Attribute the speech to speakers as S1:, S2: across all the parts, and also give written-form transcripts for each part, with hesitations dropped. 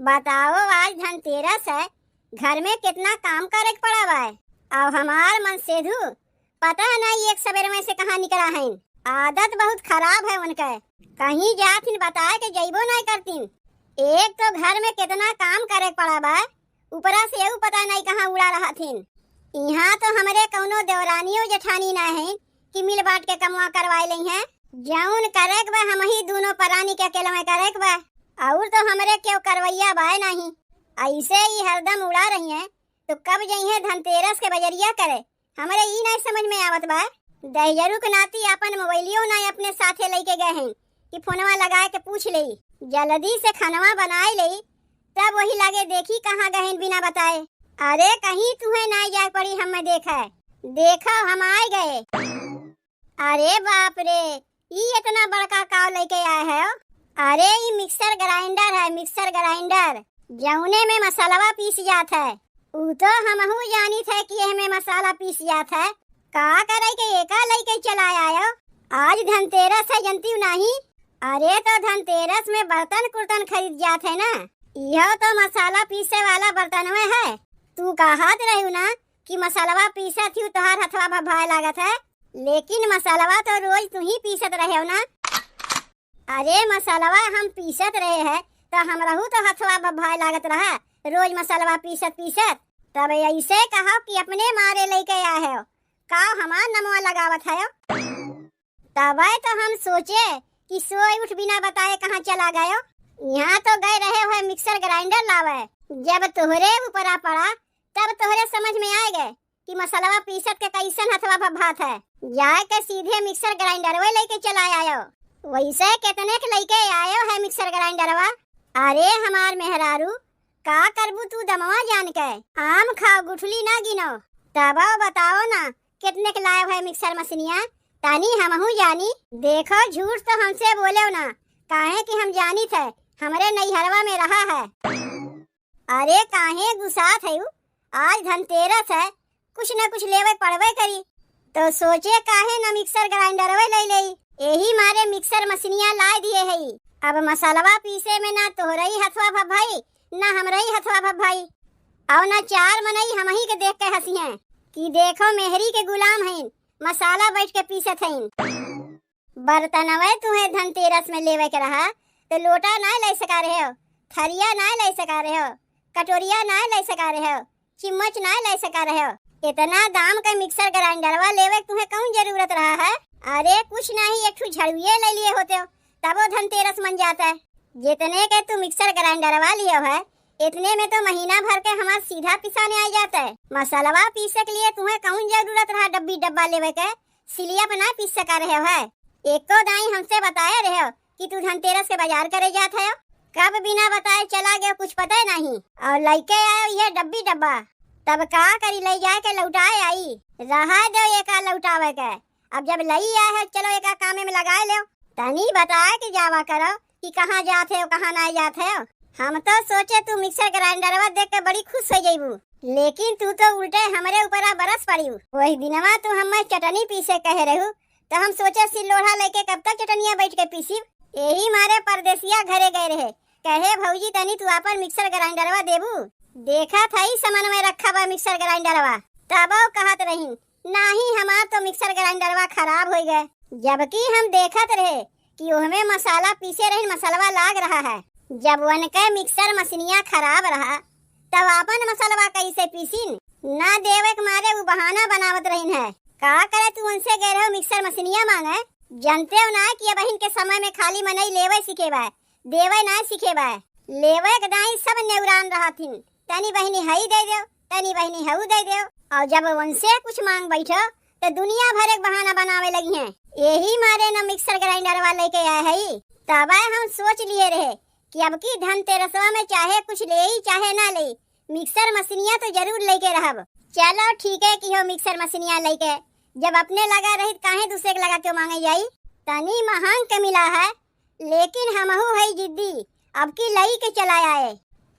S1: बताओ, आज धनतेरस है, घर में कितना काम करे के पड़ा है। अब हमार मन सेधु पता नहीं एक सवेरे में से कहाँ निकला है। आदत बहुत खराब है उनके। कहीं जातिन बताए के जइबो नहीं करतीन। एक तो घर में कितना काम करे के पड़ा बा, ऊपरा से एऊ पता नहीं कहाँ उड़ा रहा थीन। यहाँ तो हमारे कौनो देवरानियों जेठानी ना है कि मिल बांट के कमवा करवाए ली हैं। जौन करे के बा हम ही दोनों परानी के अकेले में करे के बा, और तो हमारे क्यों करवैया बाय नहीं। ऐसे ही हरदम उड़ा रही हैं तो कब जइहे धनतेरस के बजरिया करे, हमारे ई नहीं समझ में आवत बा। दहिजरू के नाती अपन मोबाइलियो ना अपने साथे लेके गए हैं कि फोनवा लगाए के पूछ ले, जल्दी से खानवा बनाए ले, तब वही लगे देखी कहाँ गए बिना बताए। अरे कहीं तुम्हें ना जाए पड़ी, हमें देखा देखो हम आए गए। अरे बाप रे, ये इतना बड़का काव लेके आए है। अरे ये मिक्सर ग्राइंडर है, मिक्सर ग्राइंडर जौने में मसाला पीस जात है। ऊ तो हमहू जानी थे कि हमें मसाला पीस जात है। का करे के एका लेके चला आयो। आज धनतेरस है, जनती नहीं। अरे तो धनतेरस में बर्तन कुर्तन खरीद जात है ना, यह तो मसाला पीसे वाला बर्तन में है। तू कहत रहू ना कि मसाला पीसा थी तोहार हथवा भभाए लागत है, लेकिन मसाला तो रोज तू ही पीसत रहे हो ना। अरे मसाला हम पीसत रहे हैं तो हमरहू तो हथवा भभाए लागत रहा रोज मसाला पीसत पीसत। तब ऐसे कहो कि अपने मारे लेके आए हो, का हमार नमवा लगावत है। तब तो हम सोचे कि सोए उठ बिना बताए कहाँ चला गयो। यहाँ तो गए रहे हुए मिक्सर ग्राइंडर लावे। जब तोहरे ऊपरा पड़ा तब तोहरे समझ में आए गए कि मसाला पीसत के कैसन हथवा भभात है। जाए के सीधे मिक्सर ग्राइंडर वे लेके चला आयो। वैसे कितने के लेके आयो है मिक्सर ग्राइंडरवा। अरे हमार मेहरारू, का करबू तू दमवा जान के, आम खाओ गुठली ना गिनो। तब बताओ ना कितने के लाए है मिक्सर मशीनिया, तानी हमहू जानी। देखो झूठ तो हमसे बोले ना, काहे कि हम जानी थे हमारे नैहरवा में रहा है। अरे काहे गुस्सात है, आज धनतेरस है, कुछ न कुछ लेवे पड़वे करी, तो सोचे काहे न मिक्सर ग्राइंडर वे ले ले। यही मारे मिक्सर मशीनिया ला दिए है। अब मसालवा पीसे में ना तोहरई हथवा भभाई ना हमरई हथवा भभाई, और ना चार मनई हम ही के देख के हंसी हैं कि देखो मेहरी के गुलाम हैं, मसाला बैठ के पीसत हैं। बर्तनवे तुम्हें धनतेरस में लेवे के रहा तो लोटा ना ले सका रहे हो, थरिया ना ले सका रहे हो, कटोरिया ना ले सका रहे हो, चिम्मच ना ले सका रहे हो। इतना दाम का मिक्सर ग्राइंडरवा लेवे तुम्हें कौन जरूरत रहा है। अरे कुछ नहीं, एक झड़ुए ले लिए होते हो तब वो धनतेरस मन जाता है। जितने के तू मिक्सर ग्राइंडरवा लियो है इतने में तो महीना भर के हमारा सीधा पिसाने आ जाता है। मसाला पीसे के लिए तुम्हें कौन जरूरत रहा डब्बी डब्बा लेवे के, सिलिया पर ना पीस सका रहे हो है। एक तो दाई हमसे बताए रहे हो कि तू धनतेरस के बाजार करे जाता है, कब बिना बताए चला गया कुछ पता नहीं, और लेके आयो ये डब्बी डब्बा। तब का करी, ले जाए के लौटाए आई, रहा दो एका लौटावे के। अब जब लई आए है चलो एका कामे में लगाए लो, तनी बताए कि जावा करो कि कहाँ जाते हो कहाँ ना जाते हो। हम तो सोचे तू मिक्सर ग्राइंडरवा देख के बड़ी खुश हो जाइबू, लेकिन तू तो उल्टे हमारे ऊपर बरस पड़ी। वही दिनवा तू हमें चटनी पीसे कहे रहू तो हम सोचे सिलोढ़ा लेके कब तक चटनिया बैठ के पीसी। यही मारे परदेसिया घरे गए रहे, कहे भौजी तनी तू अपन मिक्सर ग्राइंडरवा देबू। देखा था ही सामान में रखा बा मिक्सर ग्राइंडरवा, तब कहत रही नहीं हमार तो मिक्सर ग्राइंडरवा खराब हो गए। जबकि हम देखत रहे कि उसमें मसाला पीसे रही, मसाला लाग रहा है। जब उनके मिक्सर मशीनिया खराब रहा तब अपन मसाला कैसे पीसीन, ना देवे के मारे वो बहाना बनावत रही है। का करे तू उनसे गए रहो मिक्सर मशीनिया मांगे, जानते हो ना कि अब के समय में खाली मनई लेवे सीखे बा, देवे ना सीखे बा। लेवे के दाई सब नेउरान रहा थी, तनी बहनी हई दे दो, तनी बहनी हऊ दे दो, और जब उनसे कुछ मांग बैठो तो दुनिया भर एक बहाना बनावे लगी हैं। यही मारे न मिक्सर ग्राइंडर वाले लेके आए है। तब हम सोच लिए रहे कि अब की धनतेरसवा में चाहे कुछ ले ही चाहे ना ले, मिक्सर मशीनिया तो जरूर लेके रहब। चलो ठीक है कि हो मिक्सर मशीनिया लेके, जब अपने लगा रही काहे दूसरे के लगा के मांगे जाई। तनी महंग के मिला है, लेकिन हमहू है जिद्दी, अब की लई के चला आए।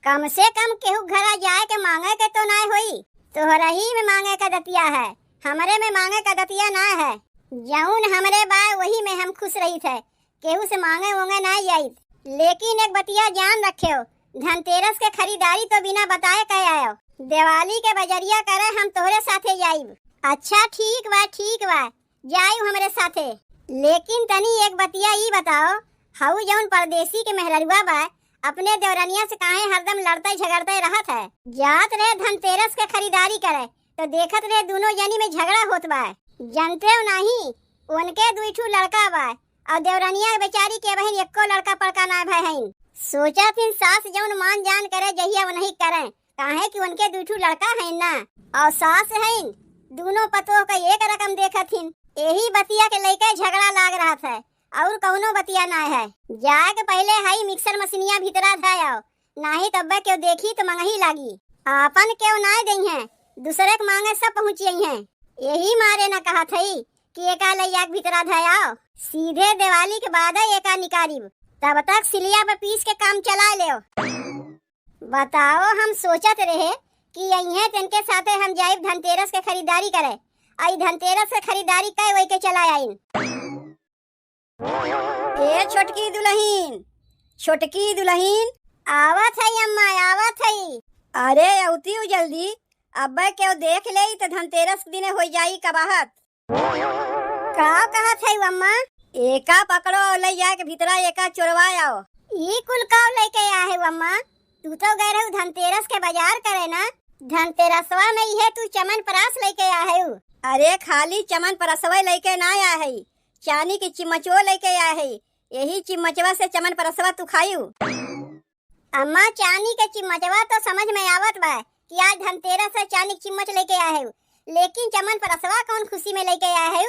S1: कम से कम केहू घरा जाए के मांगे के तो ना होई, तोहरा ही में मांगे का दतिया है, हमारे में मांगे का दतिया ना है। जौन हमरे बा वही में हम खुश रही थे, केहू से मांगे होंगे ना जाई। लेकिन एक बतिया जान रखे हो, धनतेरस के खरीदारी तो बिना बताए कह आयो। दिवाली के बजरिया करे हम तोहरे साथे जाइब। अच्छा ठीक बा जाइब हमरे साथे। लेकिन तनी एक बतिया ई बताओ, हाउ जौन परदेसी के मेहररुआ बा अपने देवरनिया से काहे हरदम लड़ते झगड़ते रहत है? जात रहे धनतेरस के खरीदारी करे तो देखत रहे दोनों जनी में झगड़ा होत बा। जानते हो नहीं उनके दुईठू लड़का बा और देवरनिया बेचारी के बहन एको लड़का पड़का ना भाई हईन। सोचा थी सास जौन मान जान करे जहिया वो नहीं करे, काहे कि उनके दुईठू लड़का है ना और सास है दोनों पतों का एक रकम देखथिन। यही बतिया के लेके झगड़ा लाग रहा था और कौनो बतिया ना है। जाके पहले हाई मिक्सर मशीनिया भीतरा धायो, नाही तब क्यों देखी तो मंगही लागी। आपन क्यों ना दई है दूसरे के मांगे सब पहुँची है। यही मारे न कहा थी कि एका लैया भीतरा धायो, सीधे दिवाली के बाद एका निकारिब, तब तक सिलिया पे पीस के काम चला ले। बताओ हम सोचत रहे कि यही तिनके साथे हम जाइब धनतेरस के खरीदारी करे। आई धनतेरस के खरीदारी कई वही के चला आइन। ए छोटकी दुल्हीन आवत है अम्मा आवत है। अरे औती जल्दी, अब क्यों देख ले तो धनतेरस दिन हो जाई कबाहत। का कहत है अम्मा? एका पकड़ो और ले जाके भीतरा एका चोरवा आओ। ई कुल का लेके आए है अम्मा? तू तो गए रहे धनतेरस के बाजार करे ना, धनतेरसवा में यह तू चमन परास लेके आए है। अरे खाली चमन परसवा लेके ना आया है, चांदी की चिमचो लेके आया है। यही चिमचवा से चमन परसवा तू खायू। अम्मा चांदी के चिमचवा तो समझ में आवत बा कि आज धनतेरस से चांदी की चिमच लेके आए है, लेकिन चमन परसवा कौन खुशी में लेके आए है?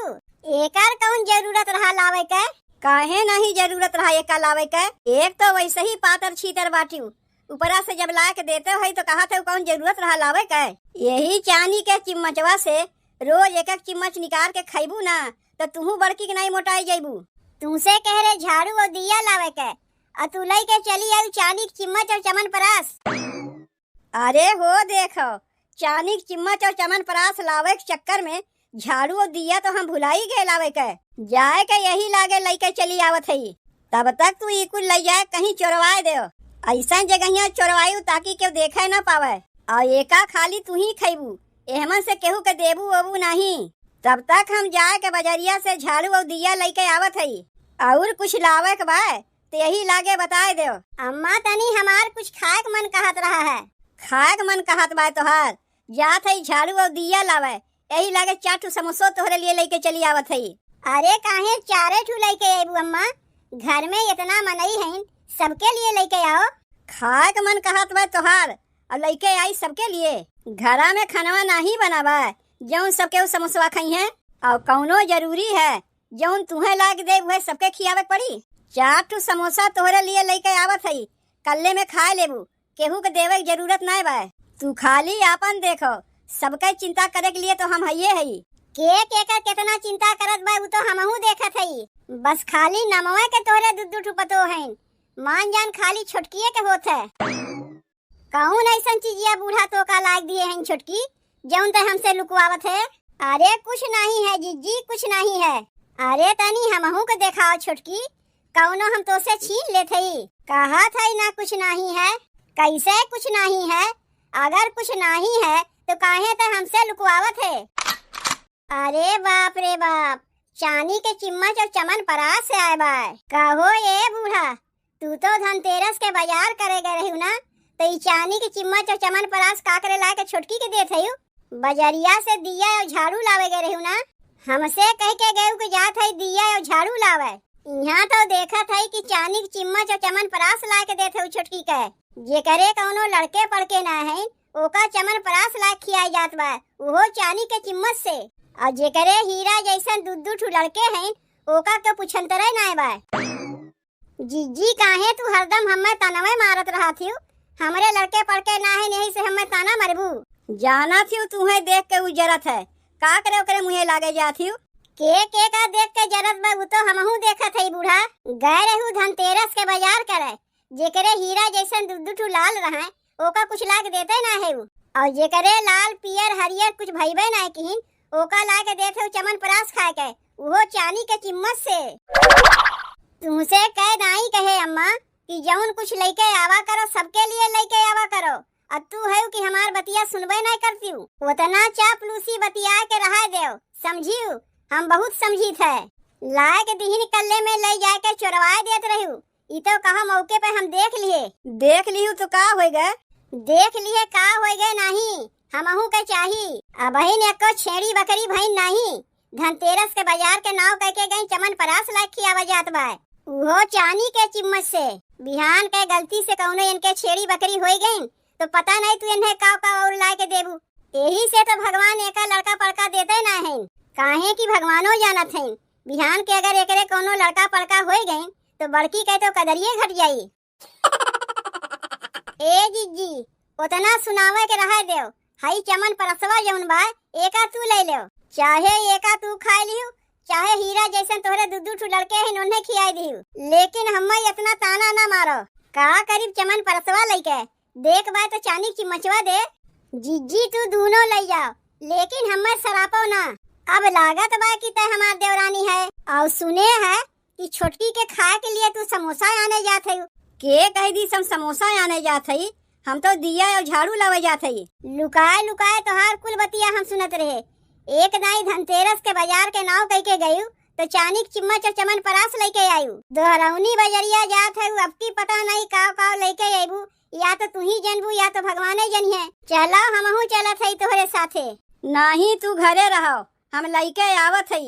S1: एकर कौन जरूरत रहा लावे के? काहे नहीं जरूरत रहा एका लावे के? एक तो वैसे ही पातर छीतर बाटियू, ऊपरा से जब ला के देते हो तो कहा था कौन जरूरत रहा लावे के? यही चांदी के चिमचवा से रोज एक एक चिम्मच निकाल के खाइबू ना तो तुहू बड़की के नहीं मोटाई जाइबू। तुमसे कह रहे झाड़ू और दिया लावे के और तू लाई के चली आई चांदी की चिम्मच और चमन परास। अरे हो देखो चांदी की चिम्मच और चमन परास लावे के चक्कर में झाड़ू और दिया तो हम भुलाई गए लावे के। जाए के यही लागे लेके चली आवत है, तब तक तू ई कुल ले जाए कहीं चोरवाए दे। ऐसा जगह चोरवायू ताकि केहू देखे न पावे और एका खाली तू ही खाइबू, एहमन से केहू के देबू ओबू नहीं। तब तक हम जाए के बजरिया से झाड़ू और दिया लेके आवत है और कुछ लावे के बा तो यही लागे बताए दो। अम्मा तनी हमार कुछ खाए के मन कहत रहा है। खाए के मन कहत बा तोहार? जात है झाड़ू और दिया लावे, यही लागे 4 ठू समोसा तोहरे लिए लेके चली आवत है। अरे काहे 4 ठू लेके आबू अम्मा? घर में इतना मनई है सबके लिए लेके आओ। खाए के मन कहत बा तोहार और लेके आई सबके लिए। घरा में खाना नहीं बनावा जौन सबके समोसा खाई है और कौनो जरूरी है जौन तुम्हें लाग दे वह सबके खियावे पड़ी। 4 ठू समोसा तोहरे लिए लेके आवत है, कल्ले में खा लेबू, केहू के देवे की जरूरत नहीं बा। तू खाली आपन देखो, सबके चिंता करे के लिए तो हम हइये है। के का कितना चिंता करत बा वो तो हमहू देखत हई, बस खाली नमवे के तोहरे दुद्दू ठू पतो है, मान जान खाली छोटकिए के होत है। कौन ऐसा चीजिया बूढ़ा तो का लाग दिए हैं छोटकी जौन ते हमसे लुकवावत है? अरे कुछ नहीं है जीजी कुछ नहीं है। अरे तनी हमहू के देखाओ छोटकी, कौनो हम तो से छीन लेते ही। कहा था ना कुछ नहीं है, कैसे कुछ नहीं है? अगर कुछ नहीं है तो काहे ते हमसे लुकवावत है? अरे बाप रे बाप, चांदी के चिम्मच और चमन परास से आए बा। कहो ये बूढ़ा तू तो धनतेरस के बाजार करे गए रही ना, तो चांदी की चिम्मच और चमन परास का करे ला के छोटकी के देत हई? बजरिया से दिया और झाड़ू लावे गए रही ना, हमसे कह के गए कि जात है दिया और झाड़ू लावे। यहाँ तो देखा था कि चांदी की चिम्मच और चमन परास ला के देते हो छोटकी के। जे करे कौनो लड़के पड़के ना है ओका चमन परास ला खियाई जात बा, वो चांदी के चिम्मच से। और जे करे हीरा जैसा दूध ठू लड़के हैं ओका के पुछंतरे ना बा। जीजी काहे तू हरदम हमें तनवे मारत रहा थी? हमरे लड़के पड़के ना है नहीं से हमें ताना मरबू। जाना थी तुम्हें देख के उजरत है, का करे ओकरे मुहे लागे जाती के का देख के जरत बा वो तो हमहू देखत है बूढ़ा। गए रहू धनतेरस के बाजार करे, जेकरे हीरा जैसन दूध ठू लाल रहा ओका कुछ लाग देते ना है, और जेकरे लाल पियर हरियर कुछ भइबे ना किहिन ओका ला के देते हो चमन परास खाए के, वो चांदी के चिम्मच से। तुमसे कह नहीं कहे अम्मा कि जौन कुछ लेके आवा करो सबके लिए बतिया सुनबे नहीं करती हूँ। उतना चापलूसी बतिया के रहा देव, समझियो हम बहुत समझी थे। लाए के दिहिन कल्ले में ले जाए के चुरवाए देत रहू। ई तो कहा मौके पे हम देख लियो तो का होई गए? देख लिए का होई गए नहीं, हमहू के चाही। अब बहिन एको छेड़ी बकरी भईन नहीं, धनतेरस के बाजार के नाव कह के गई चमन परास लाख खियावा जात बा, वो चानी के चिम्मच से। बिहान के गलती से कौनो इनके छेड़ी बकरी होई गई तो पता नहीं तू इन्हें का और लाए के देबू। यही से तो भगवान एका लड़का पड़का देते ना है, काहे की भगवानो जानत है बिहान के अगर एकरे कोनो लड़का पड़का होई गई तो बड़की के तो कदरिये घट जाई। ए जीजी उतना सुनावे के रहा देव, हई चमन परसवा जौन बा एका तू ले ले, चाहे एका तू खा लियो चाहे हीरा जैसे तोहरे दुदू ठू लड़के हैं उन्हें खियाई दियो, लेकिन हम्मे इतना ताना ना मारो। का करीब चमन परसवा लइके देख बा तो चानी चिमचवा दे। जीजी तू दोनों ले जाओ, लेकिन हम्मे सरापो ना। अब लागत बा कि तय हमार देवरानी है और सुने है कि छोटकी के खाए के लिए तू समोसा आने जात है। के कह दी सम समोसा आने जात है, हम तो दिया और झाड़ू लावे जात है। लुकाए लुकाए तो हर कुल बतिया हम सुनत रहे। एक नाई धनतेरस के बाजार के नाव कह के गयू तो चानी चिम्मच और चमन परास लेके आयु। दोहरौनी बजरिया जात है, अब की पता नहीं काव लेके आयबू, या तो तू ही जनबू या तो भगवाने जनिए। चलो हमहू चलत है तोहरे साथे। नहीं तू घरे रहो, हम लइके आवत है।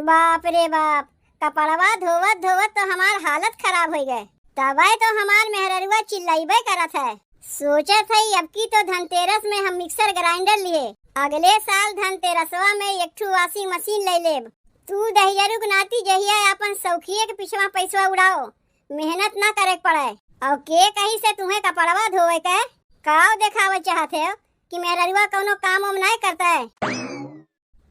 S1: बाप रे बाप, कपड़वा धोवत धोवत तो हमार हालत खराब हो गए। तबे तो हमार मेहररुआ चिल्लाइबे करत है। सोचत है अब की तो धनतेरस में हम मिक्सर ग्राइंडर लिए, अगले साल धनतेरसवा में एक ठू वॉशिंग मशीन ले लेब। तू दहियरुक नाती जहिया अपन सौखिए के पिछवा पैसा उड़ाओ, मेहनत ना करे पड़े। और के कहीं से तुम्हें कपड़वा धोवे के काव देखावे चाहते हो कि मेहररुआ कोनो काम उम नहीं करता है।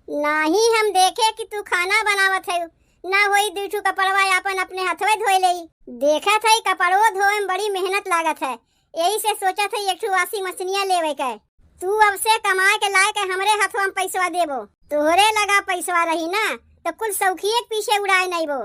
S1: नहीं हम देखे कि तू खाना बनावत है, ना होई दूठू कपड़वा अपन अपने हथवे धोए लेई। देखा था कपड़वा धोए में बड़ी मेहनत लागत है, यही से सोचा था एक ठू वॉशिंग मशीनिया लेवे के। तू अब से कमाए के लाए के हमरे हथवा में पैसा देबो, तोहरे लगा पैसा रही ना तो कुल सौखिए पीछे उड़ाए नहीं बो।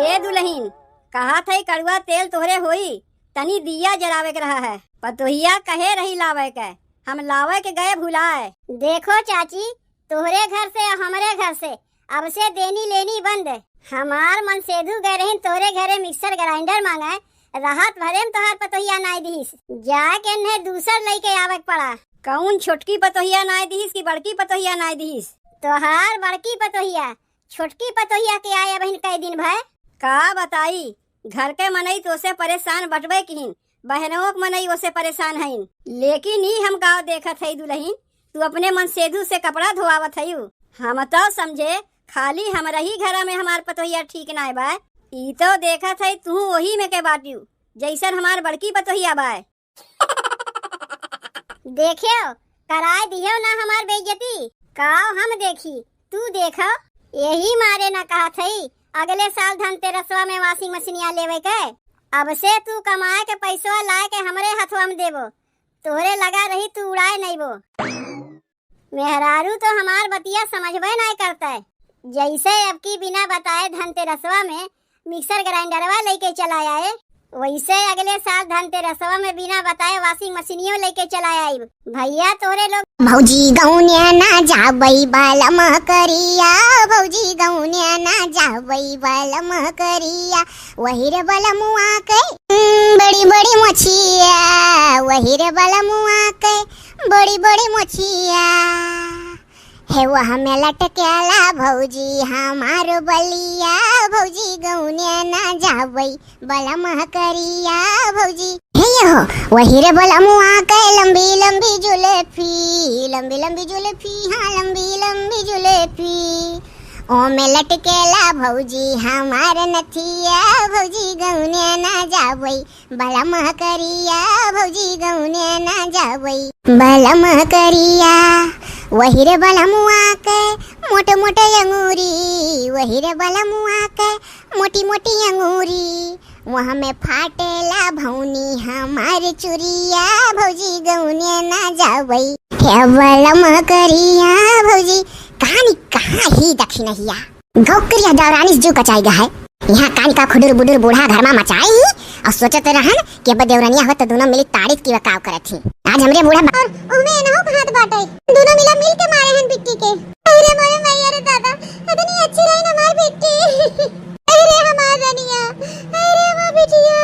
S1: ए दुल्हन कहा था कड़वा तेल तोहरे होई, तनी दिया जरावे के रहा है, पतोहिया कहे रही लावे के, हम लावे के गए भुलाए। देखो चाची तोहरे घर से और हमरे घर से अब से देनी लेनी बंद। हमार मन सेधु गए रही तोहरे घरे मिक्सर ग्राइंडर मांगे, राहत भरे में तोहार पतोहिया नाई दीस, जाके इन्हें दूसर लेके आवे पड़ा। कौन छोटकी पतोहिया नाई दीस की बड़की पतोहिया नाई दीस? तोहार बड़की पतोहिया, छोटकी पतोहिया के आए बहन कई दिन भाई। का बताई, घर के मनई तो से परेशान बटवे किन, बहनों के मनई ओसे परेशान हईन। लेकिन ही हम गाँव देखत है दुल्हन, तू अपने मन सेधु से कपड़ा धोआवत है। हम तो समझे खाली हमारा ही घर में हमार पतोहिया ठीक ना बा, ई तो देखत है तू वही में के बाटियू जैसन हमार बड़की पतोहिया बा। देखियो कराए दियो ना हमार बेइज्जती, काव हम देखी तू देखो। यही मारे ना कहा थई अगले साल धनतेरसवा में वॉशिंग मशीनिया लेवे के। अब से तू कमाए के पैसा लाए के हमरे हथवा में देबो, तोहरे लगा रही तू उड़ाए नहीं बो। मेहरारू तो हमार बतिया समझबे नहीं करता है, जैसे अब की बिना बताए धनतेरसवा में मिक्सर ग्राइंडरवा लेके चला आए, वैसे अगले साल धनतेरसवा में बिना बताए वॉशिंग मशीनियों लेके चला आई। भैया तोरे लोग
S2: भौजी गौनिया ना जाबई बालम करिया, भौजी गौनिया ना जाबई बालम करिया, वही रे बलमुआ के बड़ी बड़ी मछिया, वही रे बलमुआ के बड़ी बड़ी मछिया है वह में लटकेला भौजी हमार बलिया, भौजी गौनिया ना जाबई बलम करिया भौजी। हे हो वही रे बलमुआ के लंबी लंबी जुलेफी, लंबी लंबी जुलेफी, हाँ लंबी लंबी जुलेफी, ओ में लटकेला भौजी हमार नथिया, भौजी गौनिया ना जाबई बलम करिया, भौजी गौनिया ना जाबई बलम करिया। वही रे बलमुआ के मोटे मोटे अंगूरी, वही रे बलमुआ के मोटी मोटी अंगूरी, वहाँ में फाटेला भौनी हमारे चुरिया, भौजी गौनिया ना जाबई हे बलम करिया भौजी। कहानी कहाँ ही दक्षिणहिया गौकरिया दौरानी जो कचाई है, यहाँ कानी का खुडुर बुडुर बूढ़ा घर में मचाई और सोचते रहन कि अब देवरनिया हो तो दोनों मिली तारीफ की वकाव करत थी। आज हमरे बूढ़ा और ओमे ना हो हाथ बाटे दोनों मिला मिल के मारे हन बिट्टी के। अरे मोरे मैया रे दादा इतनी अच्छी रही ना हमार बिट्टी। अरे हमार रनिया अरे हमार बिटिया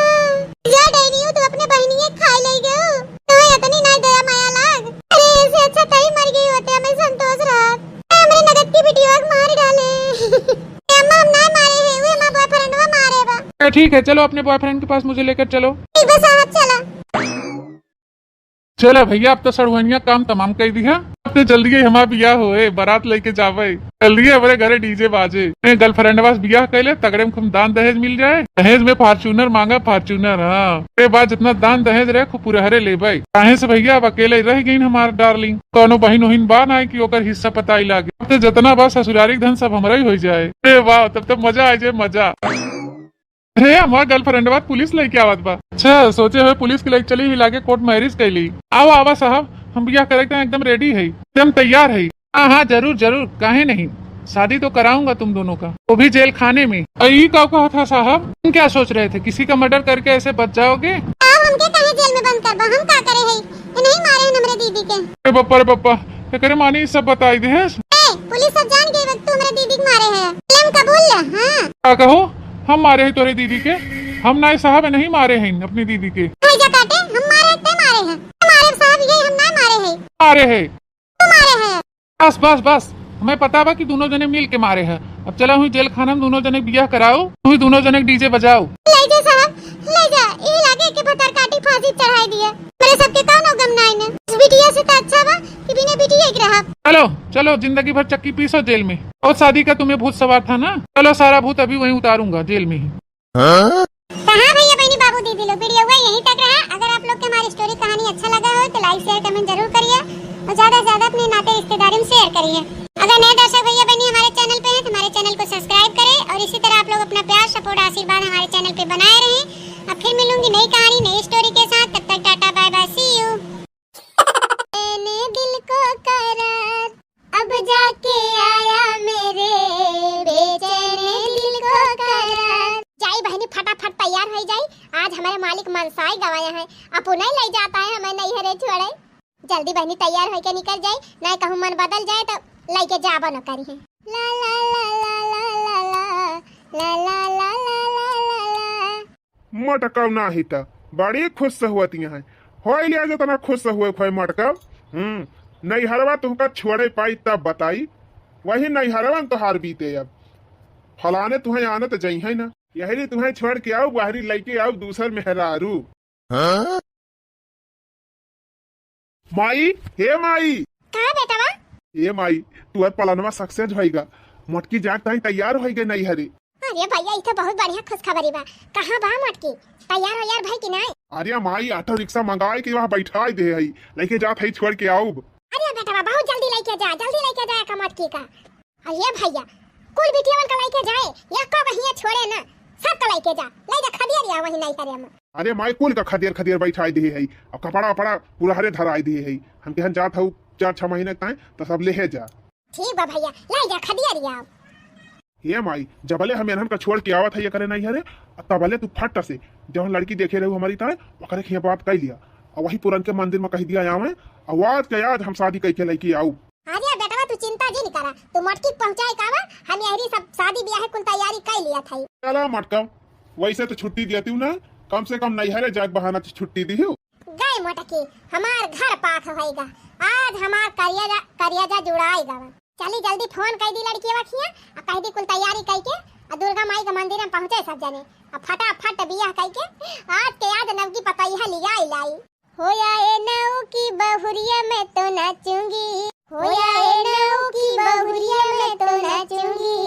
S2: जा डैनियो तो अपने बहनिए खा ले गयो तो इतनी ना दया माया लाग। अरे इससे अच्छा तई मर गई होते हमें संतोष रात हमरे नगद की बिटिया को मार डाले। अम्मा हम ना मारे हैं वो हमारा बॉयफ्रेंड वो मारे बा।
S3: ठीक है चलो अपने बॉयफ्रेंड के पास मुझे लेकर चलो।
S2: ठीक बस साहब चला।
S3: चलो भैया अब तो सड़वनिया काम तमाम कर दिया। अब तो जल्दी हमारा बियाह होए बारात लेके जावे जल्दी हमारे घरे डीजे बाजे। गर्लफ्रेंड वास बियाह कैले तगड़े में खूब दान दहेज मिल जाए। दहेज में फॉर्च्यूनर मांगा फॉर्च्यूनर। हाँ के बाद जितना दान दहेज रहे खूब पूरे हरे ले भाई। काहे से भैया अब अकेले रह गई हमार डार्लिंग कोनो बहन वहीन बा ना कि ओकर हिस्सा पता ही लागे। अब तो जितना बा ससुरारी धन सब हमारा ही हो जाए। अरे वाह तब तो मजा आ जाए मजा। अरे हमारा गर्लफ्रेंड बात पुलिस लेके आवत बा। अच्छा सोचे हुए पुलिस के लेके चली ही लागे कोर्ट मैरिज कैली। आओ आवा साहब हम बियाह करे एकदम रेडी है एकदम तैयार है। हाँ हाँ जरूर जरूर काहे नहीं शादी तो कराऊंगा तुम दोनों का वो भी जेल खाने में। यही का कहा था साहब तुम क्या सोच रहे थे किसी का मर्डर करके ऐसे बच जाओगे।
S2: हमके काहे जेल में बंद करबा हम का करे है ये नहीं मारे हैं हमरे दीदी के।
S3: अरे बप्पा रे बप्पा क्या करे मानी सब बताई दे।
S2: पुलिस सब जान गई वक्त हमरे दीदी के मारे हैं क्लेम कबूल ले। हां
S3: क्या कहो हम मारे हैं तोरे दीदी के। हम ना साहब नहीं मारे हैं अपनी दीदी के।
S2: जा काटे हम मारे ते मारे हैं हमारे साहब ये हम ना मारे हैं।
S3: मारे हैं
S2: मारे हैं
S3: बस बस बस हमें पता बा कि दोनों जने मिल के मारे हैं। अब चला हुई जेल खाना में दोनों जने बियाह कराओ हुई दोनों जने डीजे बजाओ।
S2: ले जा साहब ले जा ये लागे के भतर काटी फांसी चढ़ाई दिए मेरे सबके कौन गम नाई ने इस बिटिया से तो अच्छा बा कि बिना बिटिया एक रहा।
S3: चलो चलो जिंदगी भर चक्की पीसो जेल में। और शादी का तुम्हें भूत सवार था ना चलो सारा भूत अभी वहीं उतारूंगा जेल में ही।
S2: कहाँ भैया बहनी बाबू दीदी लोग वीडियो हुआ यहीं तक रहा। अगर आप लोग को हमारी स्टोरी कहानी अच्छा लगा हो तो लाइक शेयर कमेंट जरूर करिए और ज्यादा से ज्यादा अपने नाते रिश्तेदारी में शेयर करिए। अगर नए दर्शक भैया बहनी हमारे चैनल पे हैं तो हमारे चैनल को सब्सक्राइब करें और इसी तरह आप लोग अपना प्यार सपोर्ट आशीर्वाद हमारे चैनल पे बनाए रहें। अब फिर मिलूंगी नई कहानी नई स्टोरी के साथ तब तक tata bye bye see you. मैंने दिल को करार अब जाके आया मेरे बेचैन दिल को करार। जाई बहनी फटाफट तैयार हो जाई आज हमारे मालिक मनसाई गवाया है अपो नहीं ले जाता है हमें नहीं हरे छोड़े। जल्दी बहनी तैयार होके निकल जाए नहीं कहूँ मन बदल जाए तो लेके जाबो न करी है। ला ला ला ला ला ला ला ला ला ला ला ला
S4: मटकव ना ही त बड़ी खुश से हुआ है हो लिया जो तना खुश से हुए खोए मटकव। नहीं हरवा तुमका छोड़े पाई तब बताई वही नहीं हरवा तो हार बीते। अब फलाने तुम्हें आना तो जई है ना यही तुम्हें छोड़ के आओ बाहरी लेके आओ दूसर मेहरारू। माई हे माई
S2: कहाँ बेटा बा
S4: हे माई तू पलानवा सक्सेस होएगा मोटकी जाग ताई तैयार होएगे नहीं हरे।
S2: अरे भैया ये तो बहुत बढ़िया खुशखबरी बा कहाँ बा मटकी तैयार हो यार भाई कि नहीं।
S4: अरे माई ऑटो रिक्शा मंगाए के वहाँ बैठाई दे है लेके जात है छोड़ के आओ।
S2: अरे बेटा बा बहुत जल्दी लेके जा का मटकी का। अरे भैया कुल बिटिया का लेके जाए या को कहीं छोड़े ना सब का लेके जा ले जा खदिया या वही नहीं करे हम।
S4: अरे माई कुल का खदियर खदियर बैठाई दे है अब कपड़ा वपड़ा पूरा हरे धराई दे है हम केहन जात हूँ 4-6 महीने तक तो सब ले जा।
S2: ठीक बा भैया ले जा खदिया या।
S4: ये माई जबले हम एनहन का छोड़ के आवत है ये करे नहीं हरे तबले तू फट से जब लड़की देखे रहे हमारी ताए ओकरे के बात कह लिया और वही पुरन के मंदिर में कह दिया आवे आवाज के याद हम शादी कह के लेके आऊ।
S2: अरे बेटा तू चिंता जी नहीं करा तू मटकी पहुंचाए कावा हम यही सब शादी ब्याह कुल तैयारी कर लिया था।
S4: चला मटका वैसे तो छुट्टी देती हूँ ना कम से कम नहीं हरे जाग बहाना छुट्टी दी हूँ।
S2: गए मोटकी हमार घर पाक होएगा आज हमार करियाजा जुड़ाएगा। चली जल्दी फोन कर दी लड़की वखिया और कह दी कुल तैयारी करके और दुर्गा माई के मंदिर में पहुंचे सब जने और फटाफट बियाह करके आज के याद नव की पतैया लिया लाई। होया ए नौ की बहुरिया में तो नाचूंगी होया ए नौ की बहुरिया में तो नाचूंगी।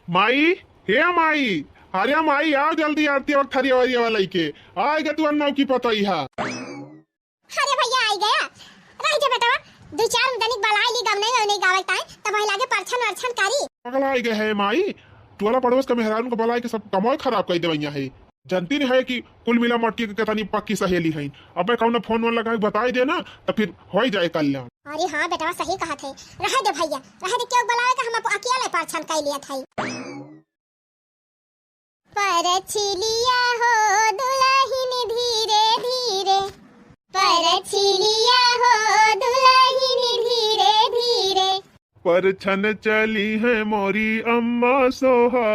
S4: माई हे माई अरे माई आओ जल्दी आरती वक्त हरी वाली वाला के आएगा तू अन्ना की पतई है।
S2: अरे भैया आई गया रह जा बेटा 2-4 दनिक बलाई ली गम नहीं गावत है तब वही लागे परछन अर्छन करी
S4: पागल आई गए है माई टोला पड़ोस का मेहरान को बलाई के सब कमाई खराब कर देवैया है जानती नहीं है कि कुल मिला मटकी के कितनी पक्की सहेली है। अब कौन फोन वोन लगा बताई देना तो फिर हो जाए कल्याण।
S2: अरे हाँ बेटा सही कहा थे रह दे भैया रह दे क्यों बुलावे का हम अकेले परछन कई लिया था। परछिलिया हो दुल्हन धीरे धीरे, परछिलिया हो दुल्हन धीरे धीरे,
S4: पर छन चली है मोरी अम्मा सोहा।